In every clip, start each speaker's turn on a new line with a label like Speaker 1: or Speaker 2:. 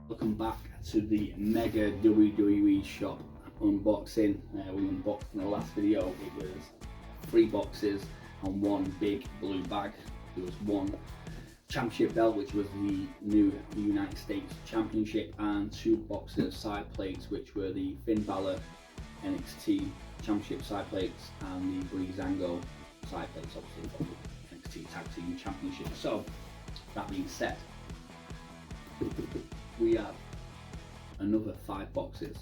Speaker 1: Welcome back to the mega WWE Shop unboxing. We unboxed in the last video. It was 3 boxes and 1 big blue bag. There was 1 championship belt, which was the new United States Championship, and 2 boxes of side plates, which were the Finn Balor NXT Championship side plates and the Breezango side plates, obviously for the NXT Tag Team Championship. So that being said, we have another 5 boxes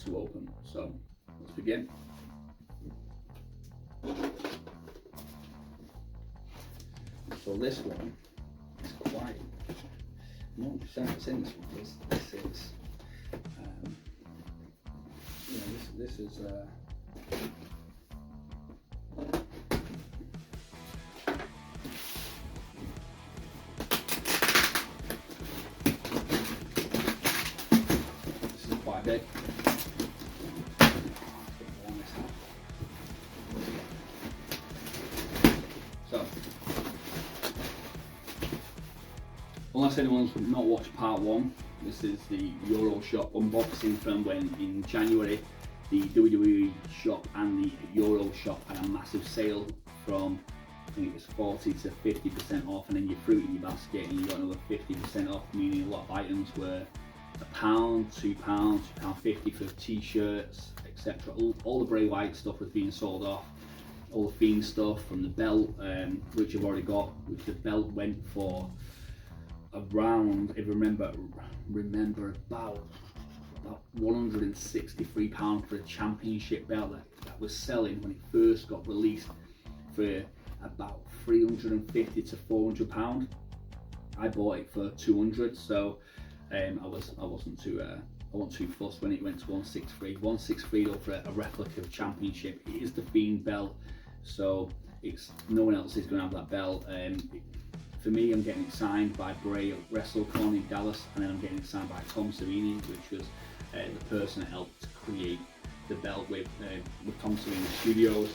Speaker 1: to open, so let's begin. So this one is quite, not what's in this one. This is this is quite big. So, unless anyone's not watched part 1, this is the Euro Shop unboxing from when in January the WWE Shop and the Euro Shop had a massive sale from, I think it was 40 to 50% off, and then you threw it in your basket and you got another 50% off, meaning a lot of items were £1, £2, £2.50 for t-shirts, etc. All the Bray Wyatt stuff was being sold off. All the Fiend stuff from the belt, which I've already got, which the belt went for around, if I remember about £163 for a championship belt that was selling when it first got released for about £350 to £400. I bought it for £200, so I wasn't too fussed when it went to 163 though, for a replica of championship. It is the Fiend belt, so it's no one else is going to have that belt. For me, I'm getting it signed by Bray at WrestleCon in Dallas, and then I'm getting it signed by Tom Savini, which was the person that helped create the belt with Tom Savini Studios.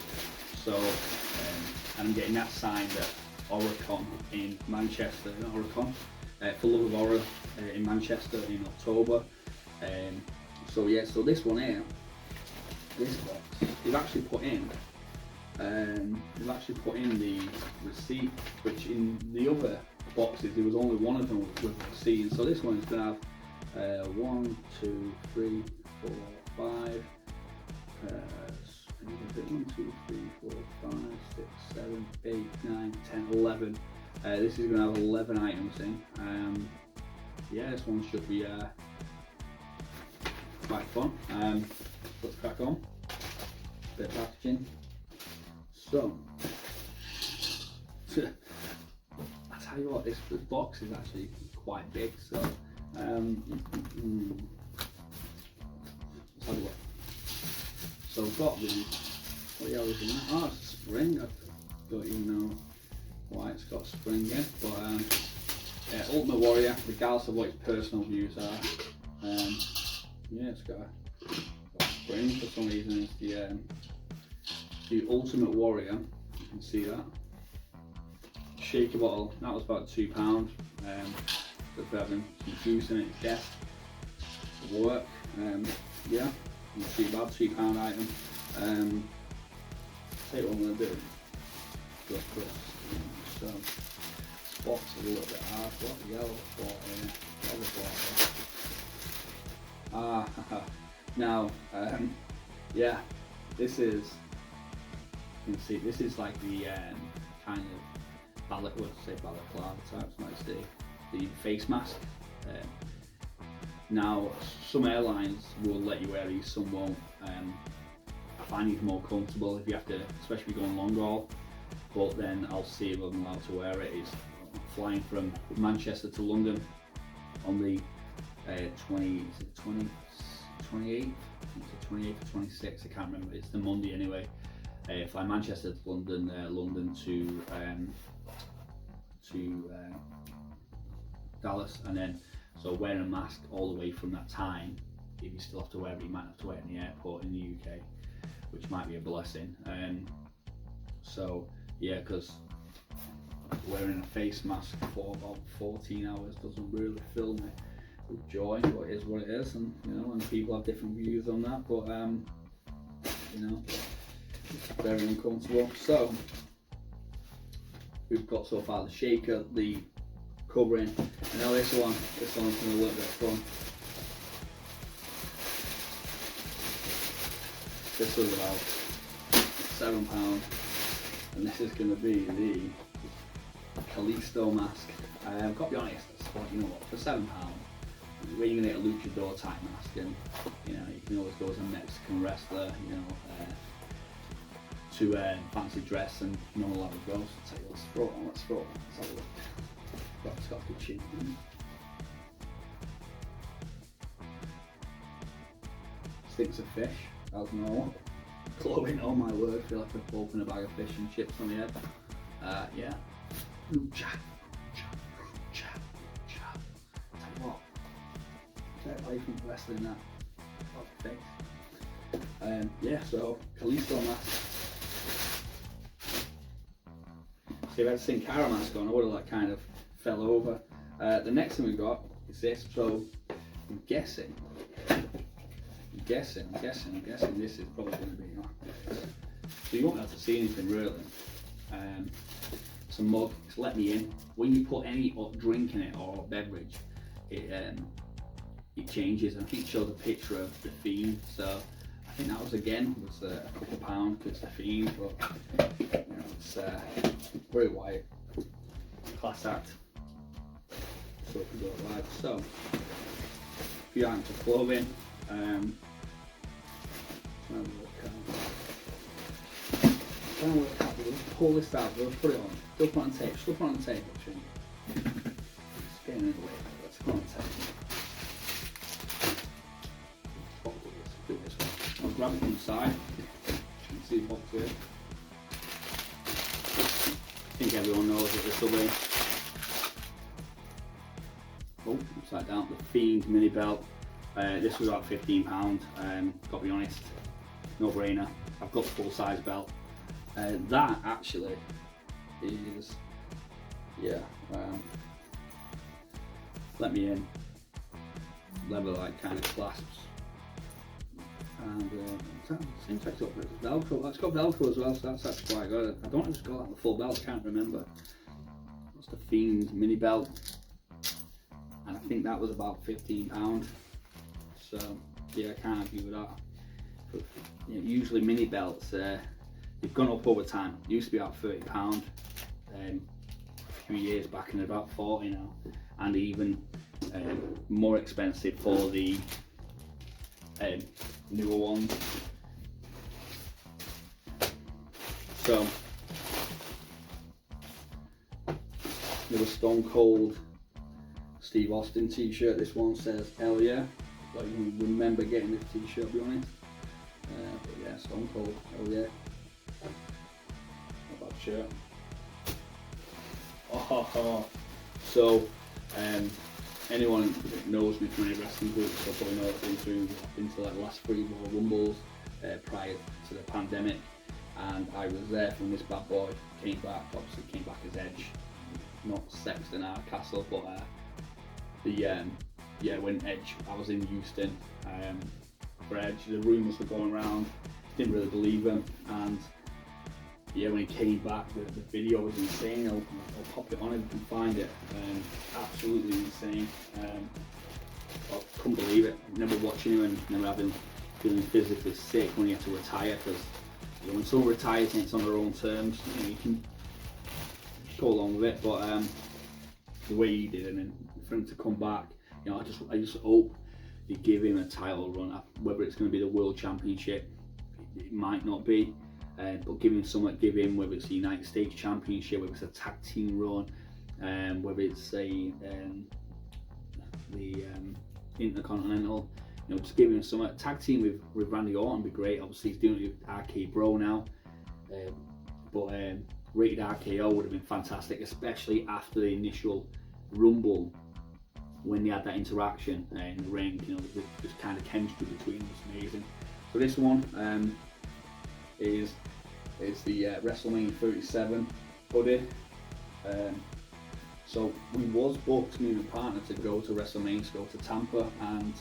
Speaker 1: So and I'm getting that signed at Oricon in Manchester, for Love of Horror in Manchester in October. So yeah, so this one here, this box, they've actually put in the receipt, which in the other boxes there was only one of them with a receipt. And so this one is going to have 1, 2, 3, 4, 5. 1, 2, 3, 4, 5, 6, 7, 8, 9, 10, 11. This is going to have 11 items in. Yeah, this one should be quite fun. Let's crack on. Bit of packaging. So, I tell you what, this box is actually quite big. So, let's have a look. So I've got the, what the hell is in that? Oh, it's a spring. I don't even know why it's got a spring in, but yeah, Ultimate Warrior, regardless of what its personal views are. Yeah, it's got a spring for some reason. It's the Ultimate Warrior. You can see that. Shaker bottle. That was about £2. But for having some juice in it, I guess. Work. Yeah. Not too bad, £2 item. Tell you what I'm going to do. Go across. So, this box is a little bit hard. What the yellow bottle? Now, yeah, this is, you can see, this is like the kind of balaclava type, like the face mask. Now, some airlines will let you wear these, some won't. I find these more comfortable if you have to, especially going long haul. But then I'll see if I'm allowed to wear it. It's flying from Manchester to London on the 28th? It's the 28th or 26th, I can't remember. It's the Monday anyway. Fly Manchester to London, London to Dallas, and then so wearing a mask all the way from that time. If you still have to wear it, you might have to wear it in the airport in the UK, which might be a blessing. So yeah, because wearing a face mask for about 14 hours doesn't really fill me with joy, but it is what it is, and you know, and people have different views on that, but you know, it's very uncomfortable. So we've got so far the shaker, the covering, and now this one's been a little bit of fun. This was about £7, and this is going to be the Kalisto mask. I've got to be honest, I thought, you know what, for £7, when you're going to get a luchador type mask, and you know, you can always go as a Mexican wrestler, you know, to fancy dress and normal level goes. So let's throw it on, let's have a look. It's got a good chin. Sticks of fish, as normal. Clothing, oh my word, I feel like I've opened a bag of fish and chips on the head. Yeah. Lucha. Tell you what, get away from wrestling that. Face. Yeah, so Kalisto mask. See, if I had Sin Cara mask on, I would have like kind of fell over. The next thing we got is this. So I'm guessing this is probably going to be. So you won't be able to see anything really. It's a mug. It's let me in. When you put any drink in it or beverage, it changes. I think it shows a picture of the Fiend. So I think that was a couple of pounds because it's the Fiend, but you know, it's very white. Class act. So we can go live. So a few items of clothing. Let's pull this out, we'll put it on. Still put on tape, actually. It's getting in the way, let's put on tape. Do this one. I'll grab it from the side. You can see the box here. I think everyone knows what this will be. Oh, upside down, the Fiend mini belt. This was about £15. Gotta be honest, no brainer. I've got the full size belt. That actually is, yeah, let me in, leather like kind of clasps, and seems like it's got Velcro. That's got Velcro as well, so that's actually quite good. I don't know if it's got like the full belt, I can't remember. That's the Fiend mini belt, and I think that was about £15. So yeah, I can't argue with that. But, you know, usually mini belts, they've gone up over time. It used to be about £30 a few years back, and about 40 now, and even more expensive for the newer ones. So there was Stone Cold Steve Austin t-shirt. This one says hell yeah. Like, you remember getting this t-shirt, I'll be honest. But yeah, Stone Cold, hell yeah. Not bad shirt. Oh. So anyone that knows me from any wrestling groups will probably know I've been to like the last 3 Royal Rumbles prior to the pandemic, and I was there when this bad boy came back. Obviously came back as Edge, not Sexton our Castle, but when Edge, I was in Houston for Edge. The rumours were going around, didn't really believe him, and yeah, when he came back, the video was insane. I'll pop it on if you can find it. Absolutely insane. I couldn't believe it. Never watching him and never feeling physically sick when he had to retire, because when someone retires and it's on their own terms, you can go along with it. But the way he did it, and for him to come back, I just hope they give him a title run. Whether it's going to be the World Championship, it might not be. But give him something, whether it's the United States Championship, whether it's a tag team run, whether it's the Intercontinental, just give him something. Tag team with Randy Orton would be great. Obviously he's doing it with RK Bro now, but Rated RKO would have been fantastic, especially after the initial Rumble when they had that interaction in the ring. This kind of chemistry between them was amazing. So this one is the WrestleMania 37 hoodie. So we was booked, me and my partner, to go to WrestleMania, to go to Tampa, and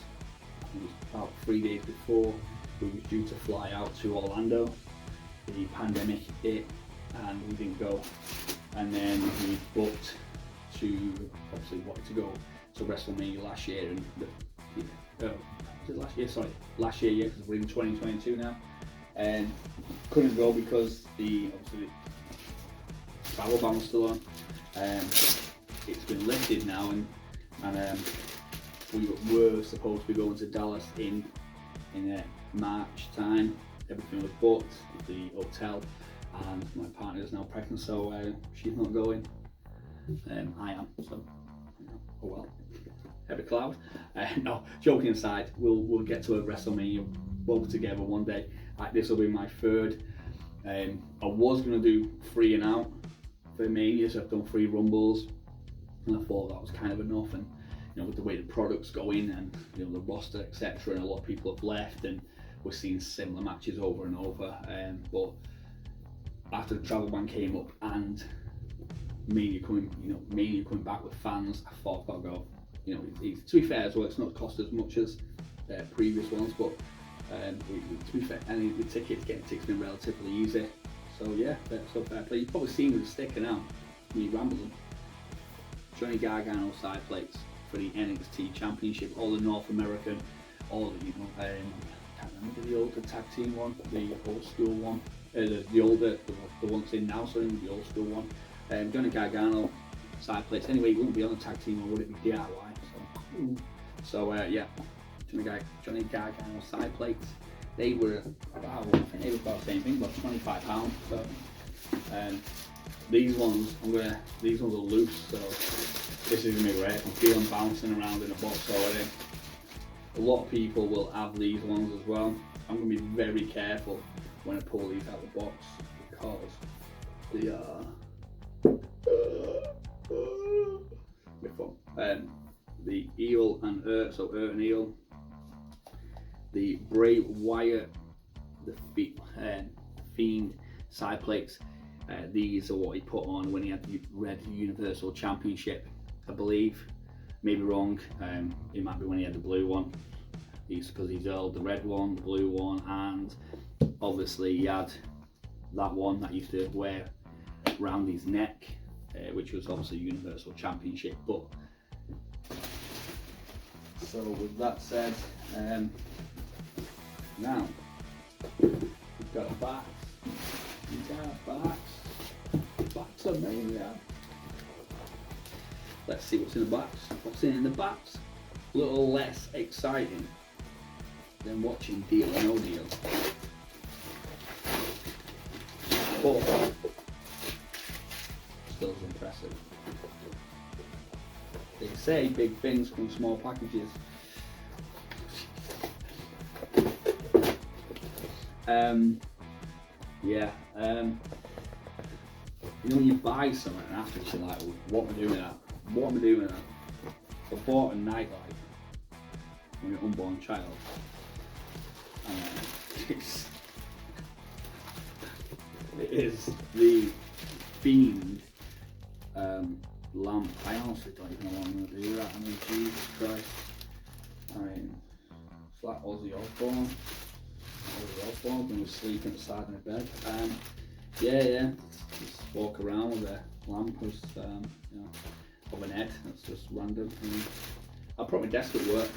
Speaker 1: it was about 3 days before we were due to fly out to Orlando. The pandemic hit and we didn't go. And then we booked to, obviously wanted to go to WrestleMania last year, and was it last year? Sorry, last year, yeah, because we're in 2022 now. And couldn't go because obviously the travel ban was still on. It's been lifted now, and we were supposed to be going to Dallas in March time. Everything was booked, the hotel, and my partner is now pregnant, so she's not going. I am, so oh well. Every cloud. No, joking aside, we'll get to a WrestleMania both together one day. This will be my third. I was going to do 3 and out for Mania, so I've done 3 Rumbles, and I thought that was kind of enough. And with the way the product's going, and the roster, etc., and a lot of people have left, and we're seeing similar matches over and over. But after the travel ban came up and Mania coming back with fans, I thought I've got to go. To be fair as well, it's not cost as much as previous ones, but to be fair, and getting tickets been relatively easy. So yeah, so fair play. You've probably seen me sticking out, me rambling. Johnny Gargano side plates for the NXT Championship, all the North American, all the I can't remember the older tag team one, the old school one, the ones in now, sorry, the old school one. Johnny Gargano side plates. Anyway, he wouldn't be on the tag team, or would it be DIY? So yeah, Johnny Gargano side plates. They were about, I think they were about the same thing, about £25. So these ones are loose, so this is gonna be great. I can feel them bouncing around in a box already. A lot of people will have these ones as well. I'm gonna be very careful when I pull these out of the box because they are the Eel and so and Eel, the Bray Wyatt, the Fiend side plates. These are what he put on when he had the Red Universal Championship, I believe. Maybe wrong. It might be when he had the blue one. Because he's held the red one, the blue one, and obviously he had that one that he used to wear around his neck, which was obviously Universal Championship. But so with that said, now we've got a box. We've got a box. Box of Mania. Let's see what's in the box. What's in the box? A little less exciting than watching Deal or No Deal. But still impressive. They say big things from small packages. When you buy something and afterwards you're like, what am I doing with that? What am I doing with that? I bought a nightlight for my unborn child. It is the Fiend lamp. I honestly don't even know what I'm going to do with that. I mean, Jesus Christ. It's like Ozzy Osbourne. When he was sleeping beside my bed. Just walk around with a lamp of an head. That's just random. I'll put my desk at work,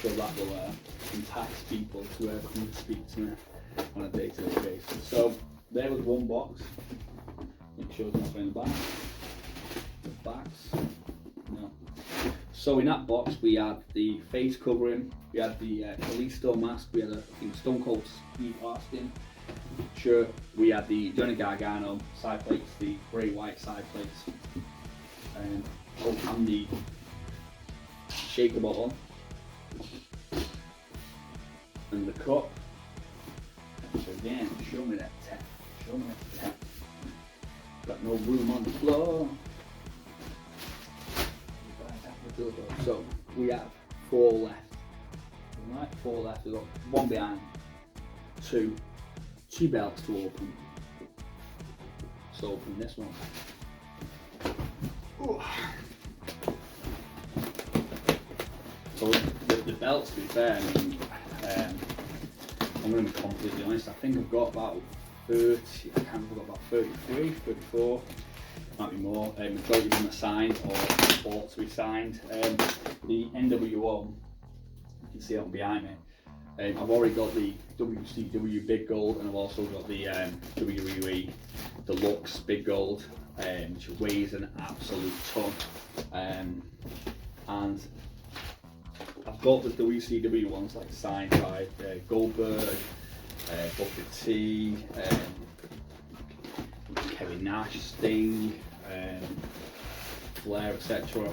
Speaker 1: so that will entice people to come and speak to me on a day-to-day basis. So there was one box. Make sure there's nothing in the back. The backs. No. So in that box we had the face covering, we had the Kalisto mask, we had a Stone Cold Steve Austin shirt, we had the Johnny Gargano side plates, the Bray Wyatt side plates, and the shaker bottle, and the cup. So again, show me that tap. Show me that tap. Got no room on the floor. So we have 4 left. Right, 4 left. We've got 1 behind. 2 belts to open. So open this one. So the belts, to be fair, I mean, I'm going to be completely honest, I think I've got about 30, I can't remember, I've got about 33, 34, might be more. Majority of them are signed or bought to be signed. The NWO, you can see it on behind me. I've already got the WCW Big Gold, and I've also got the WWE Deluxe Big Gold, which weighs an absolute ton. And I've got the WCW ones like signed by Goldberg, Booker T, Kevin Nash, Sting, Flair, etc.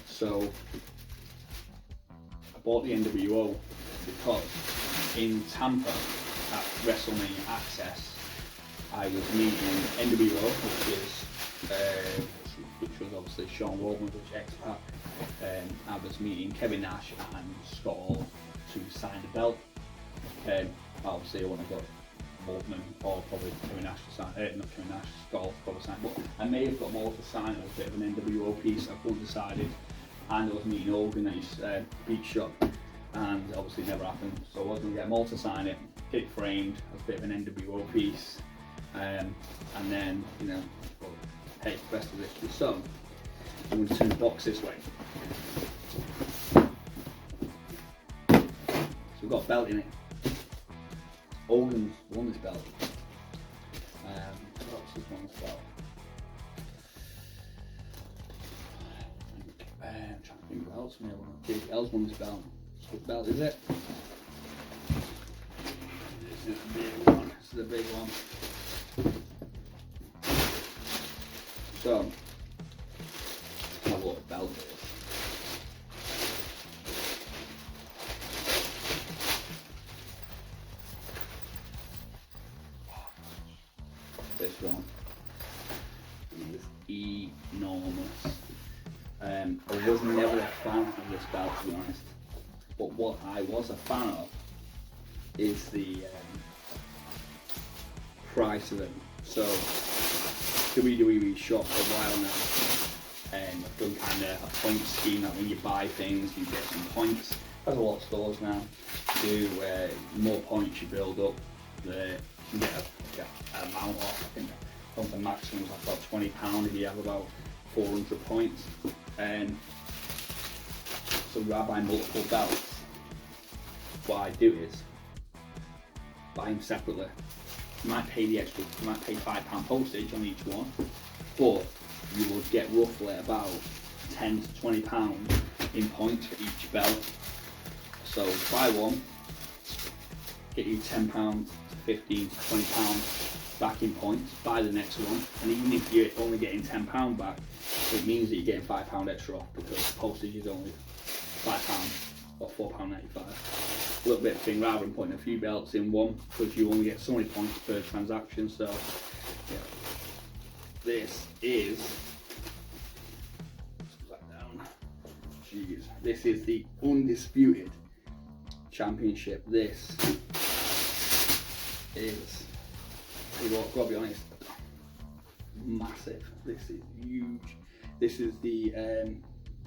Speaker 1: So I bought the NWO because in Tampa at WrestleMania Access, I was meeting NWO, which was obviously Sean Rollins, which X-Pac. I was meeting Kevin Nash and Scott Hall to sign the belt. Obviously I wouldn't have got Mortman or probably Kevin Nash to sign, not Kevin Nash, Scott Hall to probably sign, but I may have got more to sign as a bit of an NWO piece. I couldn't decided, and I was meeting Hogan at his beach shop, and obviously it never happened, so I was going to get more to sign it, get it framed as a bit of an NWO piece, and then, you know, well, hey, the rest of this. So I'm going to turn the box this way. So we've got a belt in it. Hogan's won this belt. What else has won this belt? I'm trying to think what else may have won. JBL's won this belt. What belt is it? This is the big one. This is the big one. So, I know what a belt is. This one is enormous. I was never a fan of this belt, to be honest, but what I was a fan of is the price of it. So WWE Shop for a while now, and I've done kind of a point scheme that when you buy things you get some points. There's a lot of stores now do more points you build up, you can get an amount off. I think the maximum is about £20 if you have about 400 points. So rather than buy multiple belts, what I do is buy them separately. You might pay the extra, you might pay £5 postage on each one, but you will get roughly about £10 to £20 in points for each belt. So buy one, get you £10 to £15 to £20 back in points, buy the next one, and even if you're only getting £10 back, it means that you're getting £5 extra off because postage is only £5 or £4.95. A little bit of thing rather than putting a few belts in one, because you only get so many points per transaction. So yeah, this is, let's put that down. Jeez, this is the undisputed championship. This is, I've got to be honest, massive. This is huge. This is the I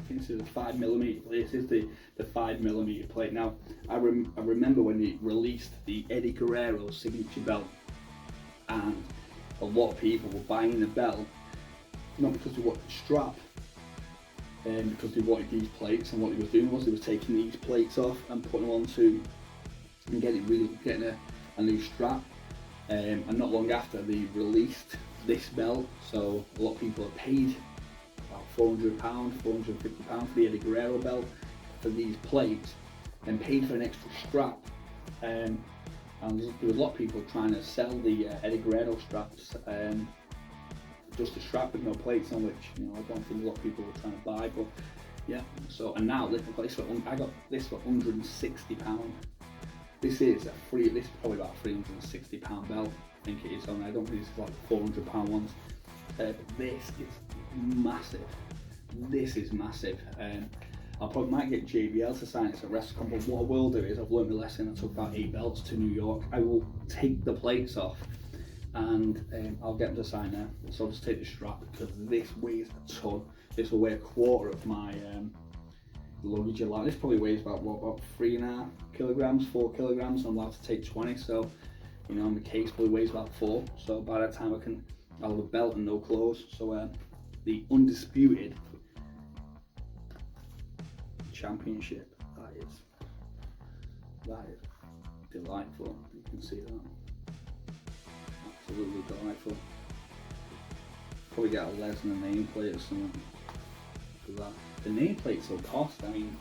Speaker 1: think this is a 5mm. This is the 5mm plate. Now I remember when they released the Eddie Guerrero signature belt, and a lot of people were buying the belt not because they wanted the strap, because they wanted these plates, and what they was doing was they was taking these plates off and putting them onto and getting a new strap. And not long after they released this belt, so a lot of people have paid about £400, £450 for the Eddie Guerrero belt for these plates, and paid for an extra strap. And there was a lot of people trying to sell the Eddie Guerrero straps, just a strap with no plates on, which, you know, I don't think a lot of people were trying to buy. But yeah, so, and now I got this for £160. This is probably about a £360 belt, I think it is. I don't think it's like £400 ones. But this is massive. This is massive. I probably might get JBL to sign it at WrestleCon, but what I will do is, I've learned my lesson. I took about 8 belts to New York. I will take the plates off and I'll get them to sign there. So I'll just take the strap because this weighs a ton. This will weigh a quarter of my luggage allowed. This probably weighs about 3.5 kilograms, 4 kilograms. I'm allowed to take 20, so you know my case probably weighs about 4. So by that time I'll have a belt and no clothes. So the undisputed championship. That is delightful. You can see that. Absolutely delightful. Probably get a Lesnar nameplate or something for that. The nameplates will cost. I mean,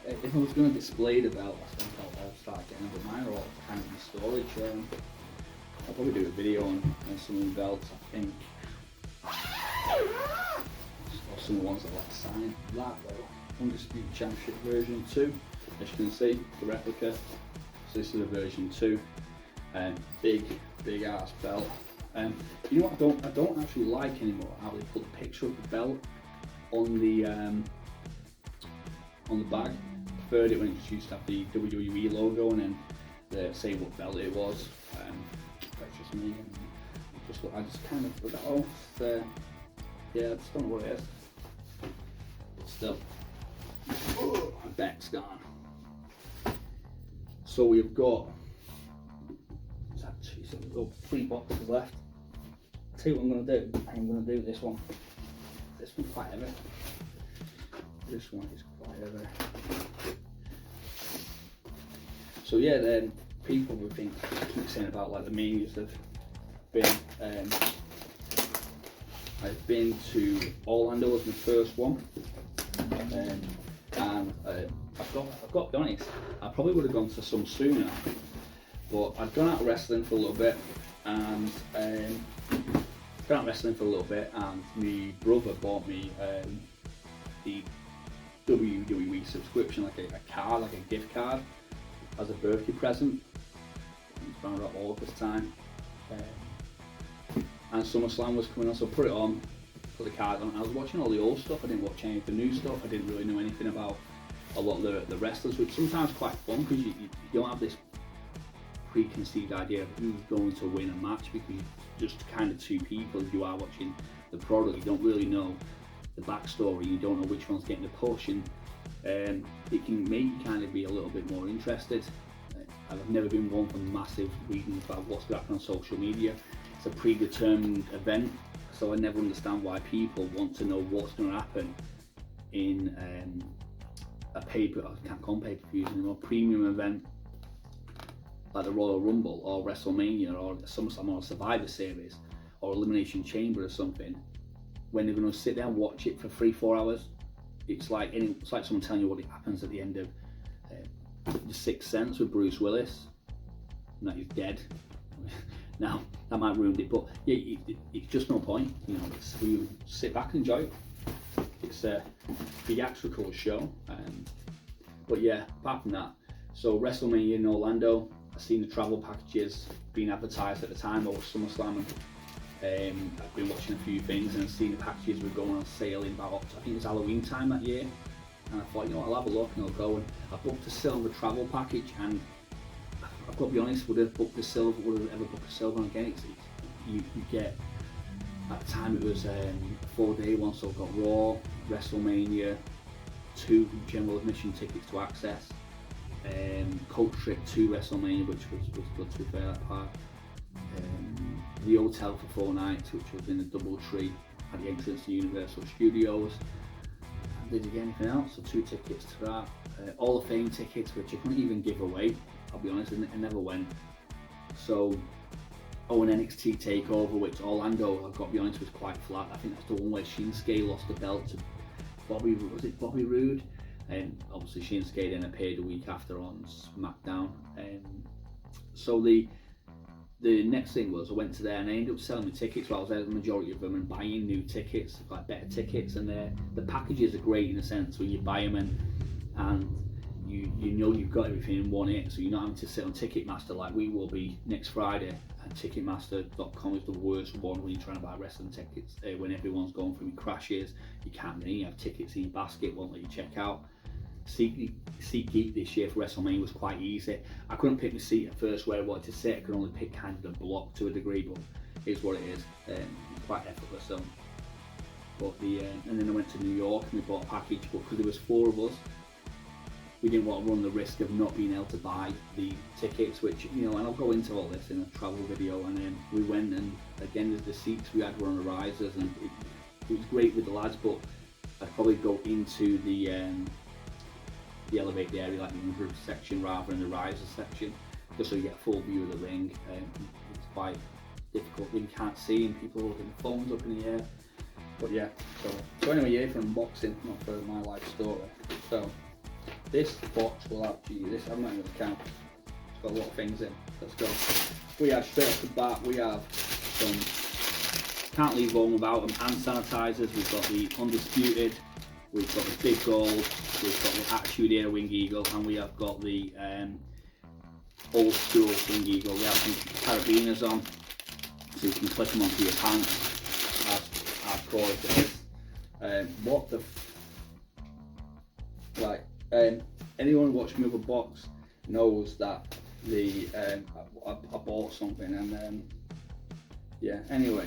Speaker 1: if I was going to display the belt, I think I'll start getting them, but mine are all kind of in storage. I'll probably do a video on some of the belts. I think or some of the ones that like sign. That though, Undisputed Championship version 2. As you can see, the replica. So this is the version 2. Big ass belt. You know what I don't actually like anymore? How they put the picture of the belt on the bag. I preferred it when it used to have the WWE logo and then say what belt it was. That's just me. I just kind of thought, oh, yeah, I just don't know what it is. But still, my back's gone. So we've got 3 boxes left. I'll tell you what I'm going to do. I'm going to do this one. This one's quite heavy. This one is quite heavy. So yeah, then people would keep saying about like the manias have been. I've been to Orlando as my first one, and I've got to be honest. I probably would have gone to some sooner, but I'd gone out wrestling for a little bit, and my brother bought me the WWE subscription, like a card, like a gift card, as a birthday present. It's around about August time, and SummerSlam was coming on, so I put it on, put the card on. I was watching all the old stuff. I didn't watch any of the new stuff. I didn't really know anything about a lot of the wrestlers, which sometimes quite fun because you don't have this preconceived idea of who's going to win a match, because you're just kind of two people. If you are watching the product, you don't really know the backstory, you don't know which one's getting the push, and it can make you kind of be a little bit more interested. I've never been one for massive reading about what's going to happen on social media. It's a predetermined event, so I never understand why people want to know what's going to happen in a I can't call them pay-per-views anymore, premium event like the Royal Rumble or WrestleMania or SummerSlam or Survivor Series or Elimination Chamber or something, when they're going to sit there and watch it for 3-4 hours. It's like someone telling you what happens at the end of The Sixth Sense with Bruce Willis, and that he's dead. Now that might ruin it, but yeah, it's just no point. You know, we sit back and enjoy it. It's a theatrical show, but yeah, apart from that, so WrestleMania in Orlando, I've seen the travel packages being advertised at the time over SummerSlam, and I've been watching a few things and I've seen the packages were going on sale in about, I think it was Halloween time that year, and I thought, you know what, I'll have a look and I'll go, and I booked a silver travel package, and I've got to be honest, would I ever book a silver again? You get, at the time it was a 4-day one, so I've got Raw, WrestleMania, 2 general admission tickets to access, coach trip to WrestleMania, which was good to be fair, that part. The hotel for 4 nights, which was in a DoubleTree at the entrance to Universal Studios. Did you get anything else? So 2 tickets to that. Hall of Fame tickets, which I couldn't even give away, I'll be honest, I never went. So, an NXT takeover, which Orlando, I've got to be honest, was quite flat. I think that's the one where Shinsuke lost the belt to Bobby Roode? And obviously Shinsuke then appeared a week after on SmackDown. So the next thing was I went to there and I ended up selling the tickets. Well, I was there the majority of them and buying new tickets, like better tickets, and the packages are great in a sense where you buy them and you know you've got everything in one hit, so you're not having to sit on Ticketmaster like we will be next Friday. And Ticketmaster.com is the worst one when you're trying to buy wrestling tickets, when everyone's going through crashes, you can't really have tickets in your basket, won't let you check out. seat geek this year for WrestleMania was quite easy. I couldn't pick my seat at first where I wanted to sit. I could only pick kind of the block to a degree, but it's what it is. Quite effortless. So, but and then I went to New York and we bought a package. But because there was 4 of us, we didn't want to run the risk of not being able to buy the tickets, which, you know, and I'll go into all this in a travel video. And then we went, and again, the seats we had were on the risers, and it was great with the lads, but I'd probably go into the elevated area, like the under section rather than the riser section, just so you get a full view of the ring. It's quite difficult, you can't see, and people are holding phones up in the air. But yeah, so anyway, yeah, for unboxing, not for my life story. So this box will have, this I'm not even gonna count, it's got a lot of things in. Let's go. We have straight off the bat, we have some, can't leave home without them, hand sanitizers. We've got the Undisputed, we've got the Big Gold, we've got the Attitude Era Wing Eagle, and we have got the old school Wing Eagle. We have some carabiners on, so you can clip them onto your pants, as cool as it is. What the like, anyone watching me with a box knows that the I bought something, and yeah, anyway,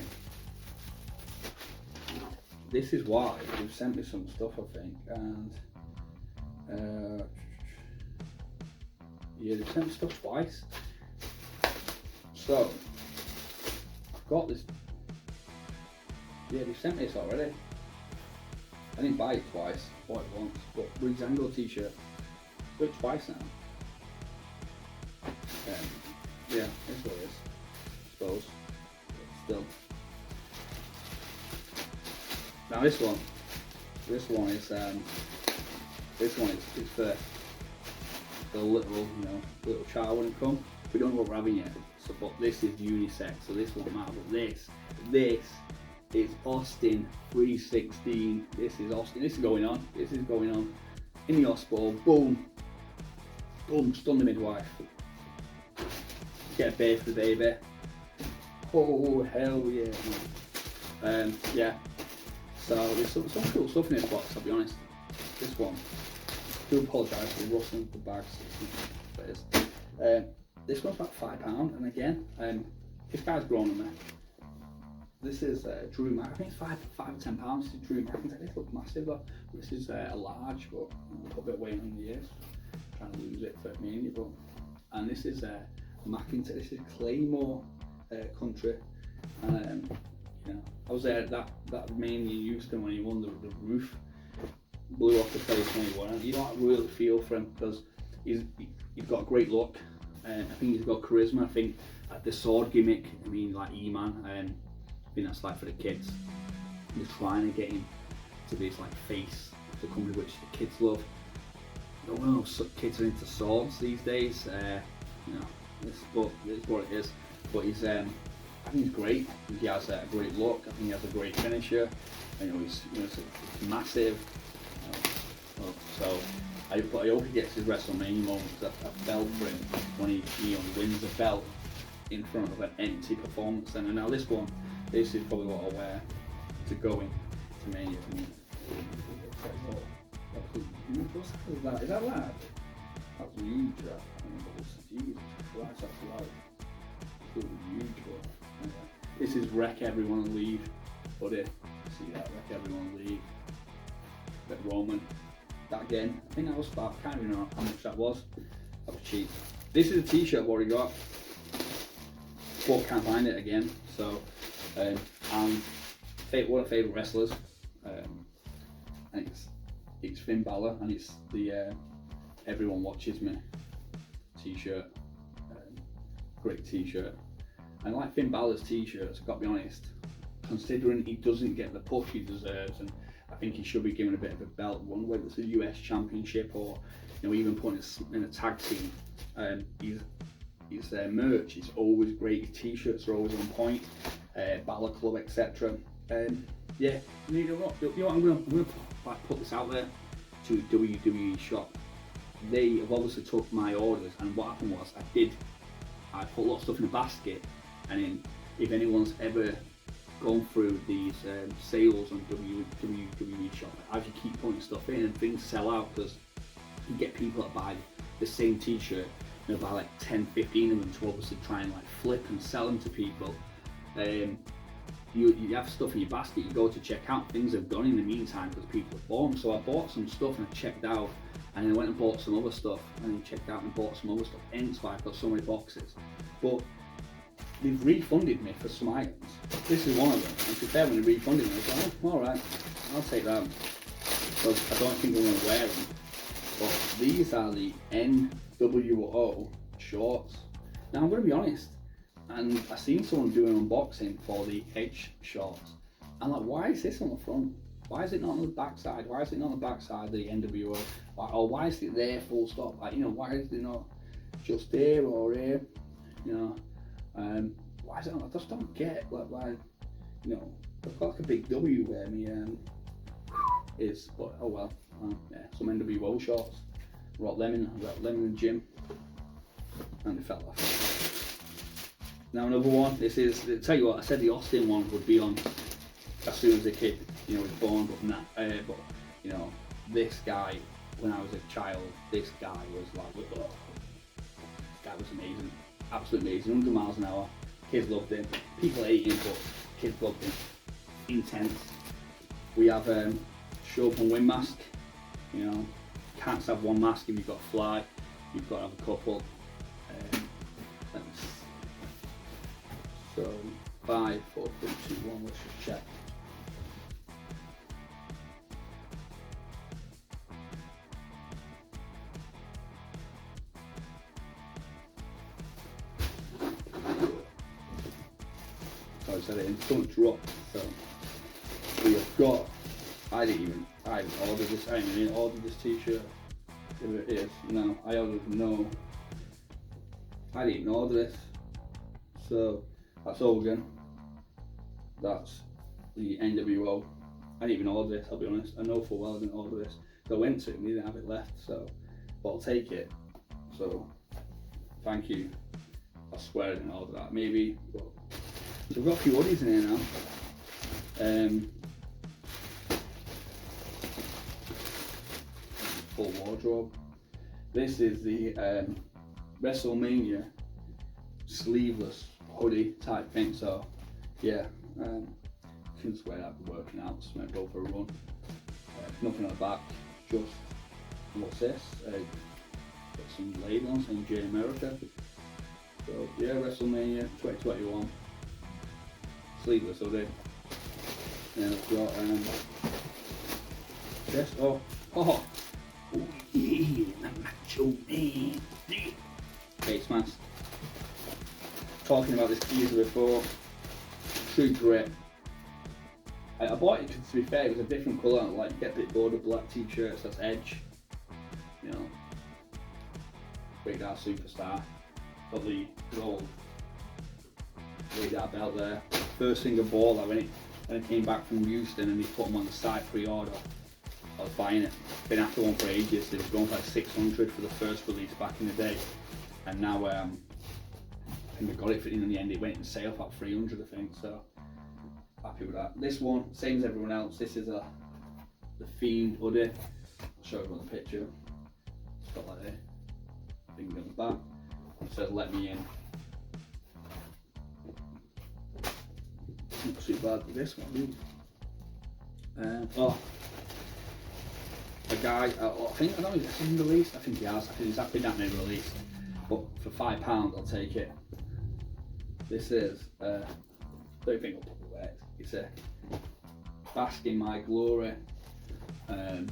Speaker 1: this is why they've sent me some stuff, I think, and yeah, they've sent me stuff twice. So I've got this. Yeah, they've sent me this already. I didn't buy it twice, I bought it once, but Breezango t-shirt. Do it twice now. Yeah, that's what it is, I suppose. But still. Now this one is for the little, little child when it comes. We don't know what we're having yet. So, but this is unisex, so this won't matter. But this is Austin 316. This is Austin. This is going on. This is going on in the hospital. Boom, boom. Stun the midwife. Get a bathe for the baby. Oh hell yeah! Yeah. So there's some cool stuff in this box, I'll be honest. This one, I do apologise for the rustling of the bags. This one's about £5, and again, this guy's grown on me. This is Drew Mac. I think it's £5 or £10. This is Drew Mac. This looks massive though. This is a large, but I'll put a bit of weight on the ears. Trying to lose it for me and you, but. And this is McIntyre. This is Claymore country, and I was there at that main in Houston when he won the roof, blew off the place when he won, and you don't really feel for him because he's got a great look, and I think he's got charisma. I think the sword gimmick, I mean, like E-Man, I think that's like for the kids. He's trying to get him to this like face of the company which the kids love. I don't know, some kids are into swords these days. It's what it is. But he's I think he's great. I think he has a great look. I think he has a great finisher. He's massive. So I hope he gets his WrestleMania moment. I felt for him when he wins a belt in front of an empty performance center. Now this is probably what I'll wear to go in to Mania. Is that loud? That's huge. Jesus Christ, that's loud. It's huge, but this is Wreck Everyone Leave, buddy. See that, Wreck Everyone Leave. Bit Roman. That again, I think that was about, I can't even know how much that was. That was cheap. This is a t-shirt I've already got, but can't find it again. So, and one of my favourite wrestlers, and it's Finn Balor, and it's the Everyone Watches Me t-shirt. Great t-shirt. And like Finn Balor's t-shirts, I've got to be honest, considering he doesn't get the push he deserves, and I think he should be given a bit of a belt run, whether it's a US Championship or even putting us in a tag team. His merch is always great. His t-shirts are always on point. Balor Club, etc. Yeah, you know what? I'm gonna put this out there to WWE Shop. They have obviously took my orders, and what happened was I put a lot of stuff in a basket, and then if anyone's ever gone through these sales on WWE Shop, as you keep putting stuff in and things sell out, because you get people that buy the same t-shirt, you know, buy like 10, 15 of them to obviously try and like flip and sell them to people. You have stuff in your basket, you go to check out, things have gone in the meantime because people have bought them. So I bought some stuff and I checked out, and then I went and bought some other stuff, and then checked out and bought some other stuff, hence why I've got so many boxes. But they've refunded me for some items. This is one of them, and to be fair, when they refunded me, I was like, oh, alright, I'll take that, because I don't think I'm going to wear them. But these are the NWO shorts. Now I'm going to be honest, and I seen someone do an unboxing for the Edge shorts. I'm like, why is this on the front? Why is it not on the back side? Why is it not on the back side of the NWO? Or why is it there full stop? Like, you know, why is it not just here or here? You know, why is it not? I just don't get like why, you know, I've got like a big W where me is, but oh well. Yeah, some NWO shorts. I got them in the gym, and they fell off. Now another one. This is. I'll tell you what. I said the Austin one would be on as soon as the kid, you know, was born, but not. But you know, this guy, when I was a child, this guy was like, oh, this guy was amazing, absolutely amazing. 100 miles an hour. Kids loved him. People hate him, but kids loved him. Intense. We have show up and win mask. You know, can't just have one mask if you've got to fly. You've got to have a couple. So 5, 4, 3, 2, 1. Let's just check. So I said it in front drop. So we have got. I didn't order this. I didn't even order this t-shirt. If it is, no, I ordered no. I didn't order this. So that's Hogan. That's the NWO. I didn't even order this. I'll be honest. I know full well I didn't order this. So I went to it and they didn't have it left. So, but I'll take it. So thank you. I swear I didn't order that. Maybe. But, so we've got a few hoodies in here now. Full wardrobe. This is the WrestleMania sleeveless hoodie type thing. So yeah, you can just wear that for working out. Just might go for a run. Nothing on the back. Just what's this? Got some label on saying J America. So yeah, WrestleMania 2021 sleeveless hoodie. And I've got this. Oh yeah, the macho man. Face mask. Talking about this geezer before. True grit. I bought it because, to be fair, it was a different colour. Like, get a bit bored of black t-shirts. That's Edge. You know, Radar Superstar. Got the gold Radar belt there. First thing I bought, like when it came back from Houston and they put them on the site pre-order, I was buying it. Been after one for ages. They were going for like 600 for the first release back in the day, and now I think I got it for in the end. It went in sale for about 300, I think. So happy with that. This one, same as everyone else. This is the Fiend hoodie. I'll show you on the picture. It's got like a thing on the back. It says "Let me in." Not too bad with this one. A guy, I don't know if he's been released. I think he has. I think he's been been released. But for £5, I'll take it. This is. I don't think I'll probably wear it. It's a "Bask in My Glory." I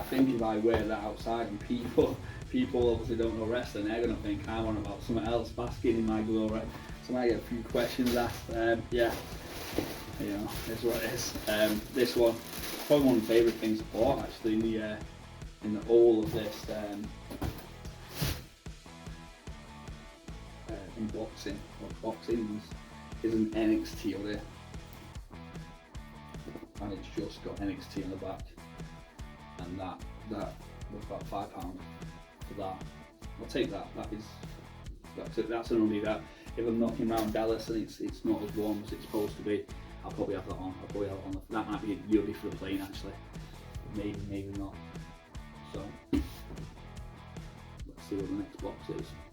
Speaker 1: think if I wear that outside and people obviously don't know wrestling, they're gonna think I'm on about something else. Basking in my glory. So I might get a few questions asked. Yeah, you know, it's what it is. This one, probably one of my favourite things I bought actually in the whole of this unboxings is an NXT hoodie, and it's just got NXT on the back, and that was about £5 for that. I'll take that. That's an hoodie that if I'm knocking around Dallas and it's not as warm as it's supposed to be, I'll probably have that on. That might be the hoodie for the plane actually. Maybe not. So see what the next box is.